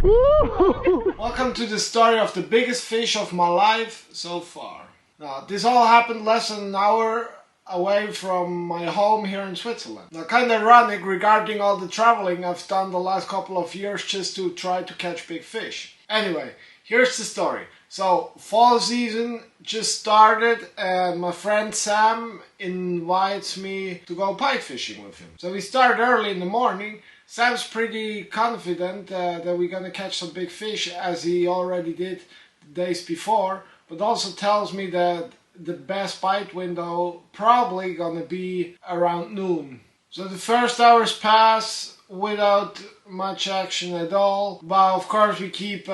Welcome to the story of the biggest fish of my life so far. Now, this all happened less than an hour away from my home here in Switzerland. Now, kind of ironic regarding all the traveling I've done the last couple of years just to try to catch big fish. Anyway, here's the story. So, fall season just started and my friend Sam invites me to go pike fishing with him. So we start early in the morning. Sam's pretty confident that we're gonna catch some big fish, as he already did the days before, but also tells me that the best bite window probably gonna be around noon. So the first hours pass without much action at all, but of course we keep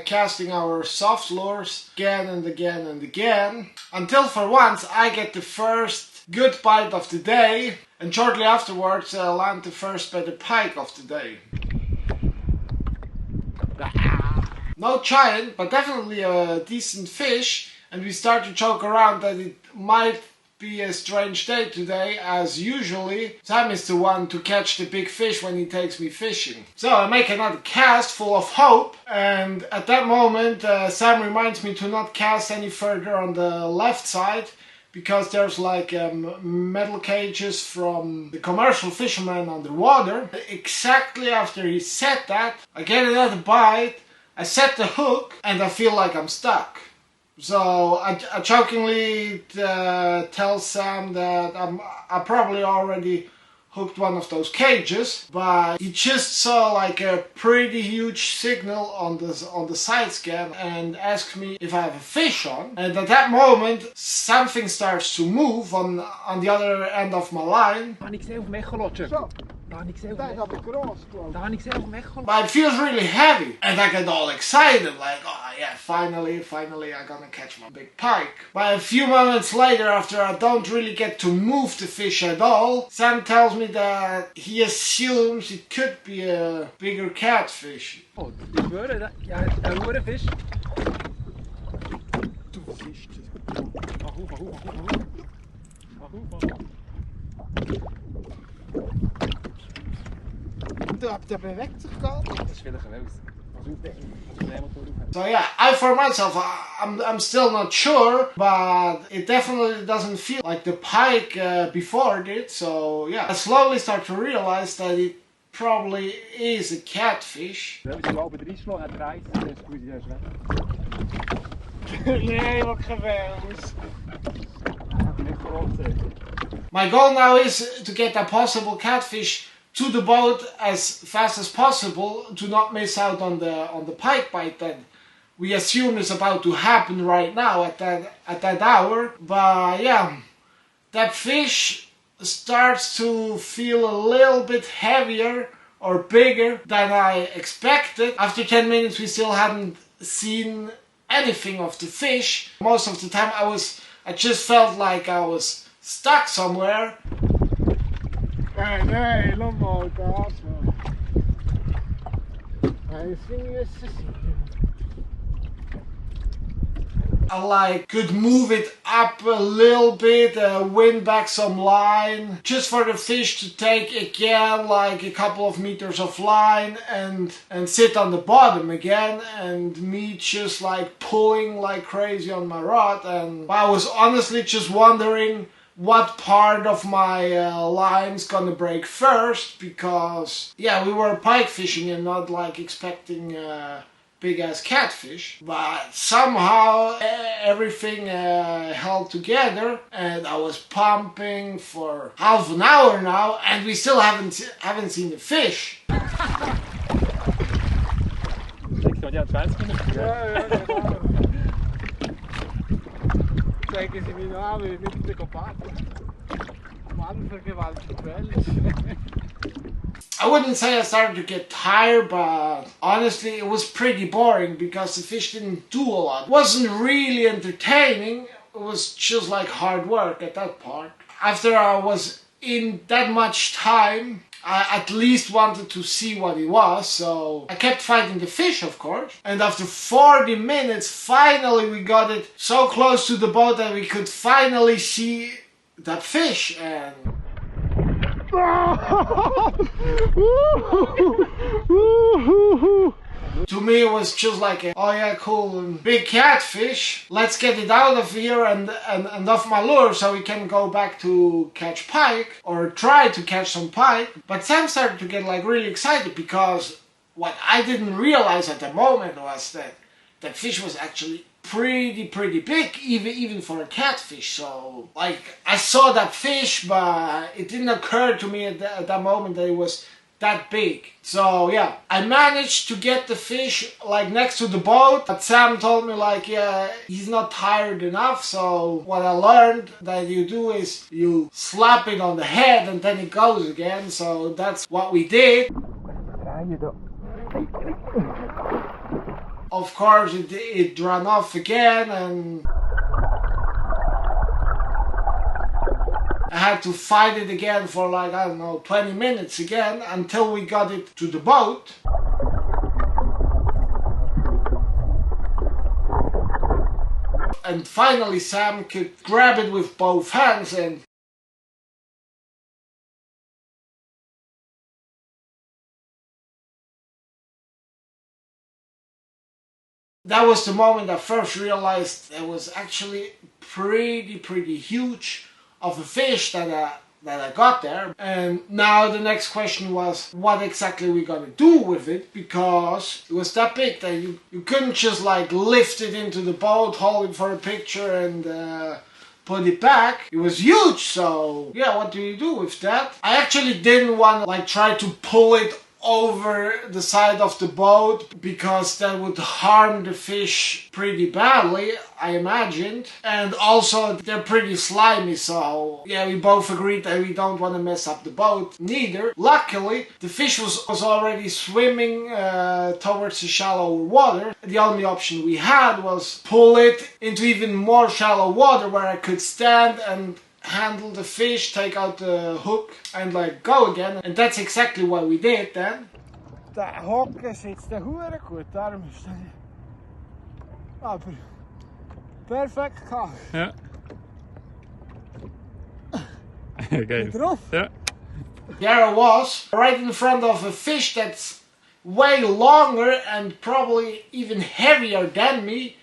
casting our soft lures again and again and again, until for once I get the first good bite of the day, and shortly afterwards land the first better pike of the day. No giant, but definitely a decent fish, and we start to joke around that it might be a strange day today, as usually Sam is the one to catch the big fish when he takes me fishing. So I make another cast full of hope, and at that moment Sam reminds me to not cast any further on the left side, because there's like metal cages from the commercial fishermen underwater. Exactly after he said that, I get another bite, I set the hook, and I feel like I'm stuck. So I jokingly tell Sam that I probably already hooked one of those cages, but he just saw like a pretty huge signal on the side scan and asked me if I have a fish on. And at that moment something starts to move on the other end of my line. But it feels really heavy, and I get all excited, like, oh yeah, finally I'm gonna catch my big pike. But a few moments later, after I don't really get to move the fish at all, Sam tells me that he assumes it could be a bigger catfish. Oh, ich schwöre, ja, ein hoher Fisch. Du siehst es. Mach auf. Der bewegt sich gar nicht. Das ist vielleicht ein Wels. So yeah, for myself, I'm still not sure, but it definitely doesn't feel like the pike before it did. So yeah, I slowly start to realize that it probably is a catfish. My goal now is to get a possible catfish to the boat as fast as possible, to not miss out on the pike bite that we assume is about to happen right now at that hour. But yeah, that fish starts to feel a little bit heavier or bigger than I expected. After 10 minutes we still hadn't seen anything of the fish. Most of the time I just felt like I was stuck somewhere. Nee, laat maar, kaas man. Hij is I could move it up a little bit, win back some line, just for the fish to take again like a couple of meters of line and sit on the bottom again, and me just like pulling like crazy on my rod. And I was honestly just wondering what part of my line's gonna break first, because yeah, we were pike fishing and not like expecting big ass catfish, but somehow everything held together, and I was pumping for half an hour now, and we still haven't seen the fish. I wouldn't say I started to get tired, but honestly it was pretty boring because the fish didn't do a lot. It wasn't really entertaining, it was just like hard work at that part. After I was in that much time, I at least wanted to see what it was, so I kept fighting the fish, of course. And after 40 minutes, finally we got it so close to the boat that we could finally see that fish. And To me it was just like, oh yeah, cool, big catfish, let's get it out of here and off my lure so we can go back to catch pike, or try to catch some pike. But Sam started to get like really excited, because what I didn't realize at the moment was that that fish was actually pretty big, even for a catfish. So like, I saw that fish, but it didn't occur to me at that moment that it was that big. So yeah, I managed to get the fish like next to the boat, but Sam told me like, yeah, he's not tired enough. So what I learned that you do is you slap it on the head and then it goes again. So that's what we did. Of course it ran off again, and I had to fight it again for like, I don't know, 20 minutes again, until we got it to the boat. And finally Sam could grab it with both hands, and that was the moment I first realized it was actually pretty huge of a fish that I got there. And now the next question was, what exactly we gonna do with it, because it was that big that you couldn't just like lift it into the boat, hold it for a picture and put it back. It was huge. So yeah, what do you do with that? I actually didn't want to like try to pull it over the side of the boat, because that would harm the fish pretty badly, I imagined. And also they're pretty slimy, so yeah, we both agreed that we don't want to mess up the boat neither. Luckily the fish was already swimming towards the shallower water. The only option we had was pull it into even more shallow water, where I could stand and handle the fish, take out the hook and like go again. And that's exactly what we did then. Der Haken sitzt der hure gut, darum ist der... Aber perfekt gehabt. Ja. Geil. Drauf. Ja. There I was, right in front of a fish that's way longer and probably even heavier than me,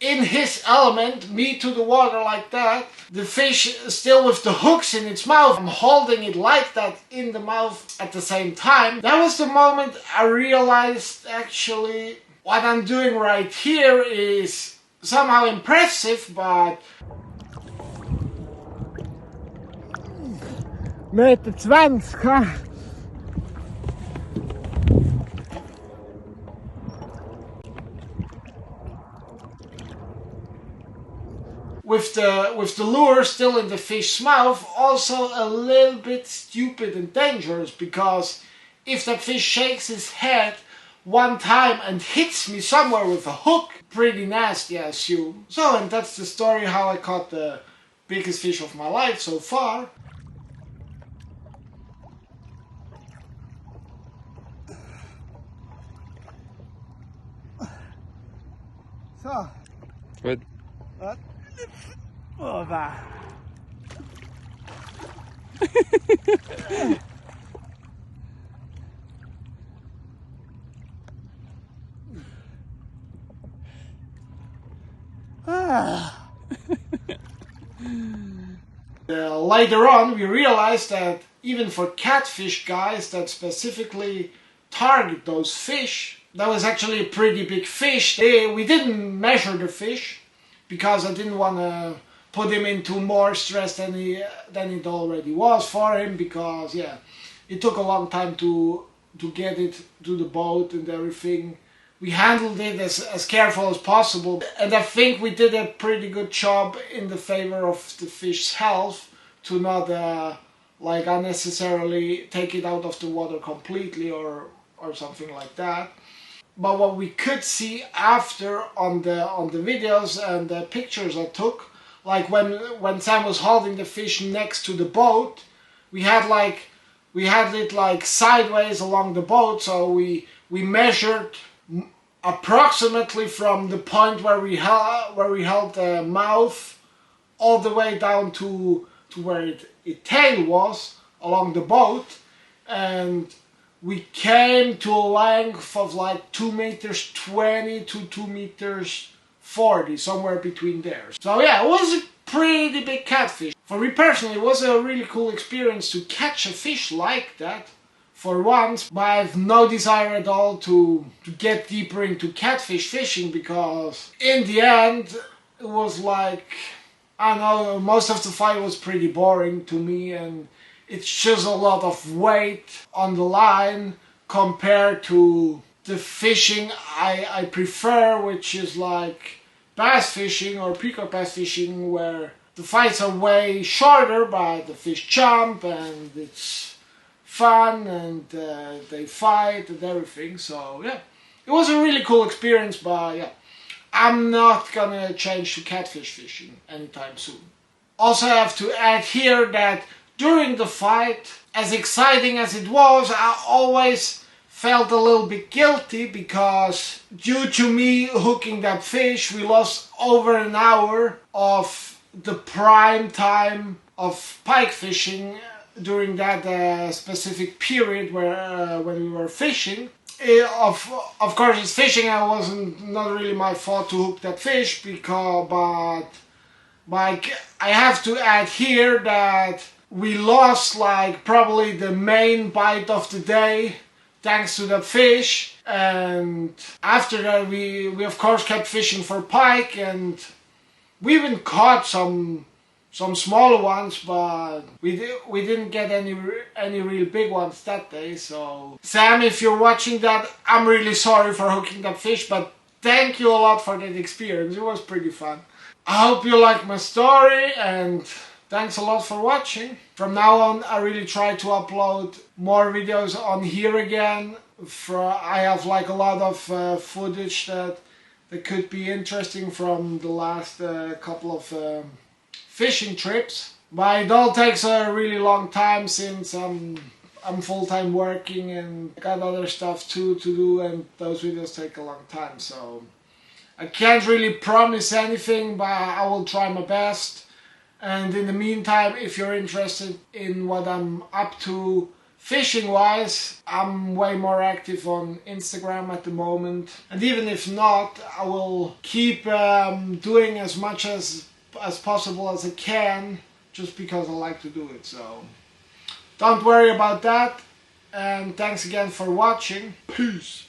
in his element, me to the water like that. The fish still with the hooks in its mouth. I'm holding it like that in the mouth at the same time. That was the moment I realized actually what I'm doing right here is somehow impressive, but... Meter 20, ha? With the lure still in the fish's mouth, also a little bit stupid and dangerous, because if that fish shakes his head one time and hits me somewhere with a hook, pretty nasty I assume. So, and that's the story how I caught the biggest fish of my life so far. So. Gut. Oh, wow. Later on we realized that even for catfish guys that specifically target those fish, that was actually a pretty big fish. We didn't measure the fish because I didn't want to put him into more stress than it already was for him, because yeah, it took a long time to get it to the boat and everything. We handled it as careful as possible, and I think we did a pretty good job in the favor of the fish's health to not like unnecessarily take it out of the water completely or something like that. But what we could see after on the videos and the pictures I took, like when Sam was holding the fish next to the boat, we had it like sideways along the boat, so we measured approximately from the point where we held the mouth all the way down to where its tail was along the boat, and we came to a length of like 2 meters 20 to 2 meters 40, somewhere between there. So yeah, it was a pretty big catfish. For me personally, it was a really cool experience to catch a fish like that for once, but I have no desire at all to get deeper into catfish fishing, because in the end it was like, I don't know, most of the fight was pretty boring to me, and it's just a lot of weight on the line compared to the fishing I prefer, which is like bass fishing or peacock bass fishing, where the fights are way shorter, but the fish jump and it's fun, and they fight and everything. So yeah, it was a really cool experience, but yeah, I'm not gonna change to catfish fishing anytime soon. Also, I have to add here that during the fight, as exciting as it was, I always felt a little bit guilty, because due to me hooking that fish, we lost over an hour of the prime time of pike fishing during that specific period where when we were fishing. Of course, it's fishing. I wasn't not really my fault to hook that fish, but I have to add here that we lost like probably the main bite of the day thanks to the fish, and after that we of course kept fishing for pike, and we even caught some smaller ones, but we didn't get any real big ones that day. So Sam, if you're watching that, I'm really sorry for hooking that fish, but thank you a lot for that experience. It was pretty fun. I hope you like my story, and thanks a lot for watching. From now on, I really try to upload more videos on here again. I have like a lot of footage that could be interesting from the last couple of fishing trips. But it all takes a really long time, since I'm full-time working and got other stuff too to do, and those videos take a long time. So I can't really promise anything, but I will try my best. And in the meantime, if you're interested in what I'm up to fishing wise, I'm way more active on Instagram at the moment. And even if not, I will keep doing as much as possible as I can, just because I like to do it. So don't worry about that. And thanks again for watching. Peace.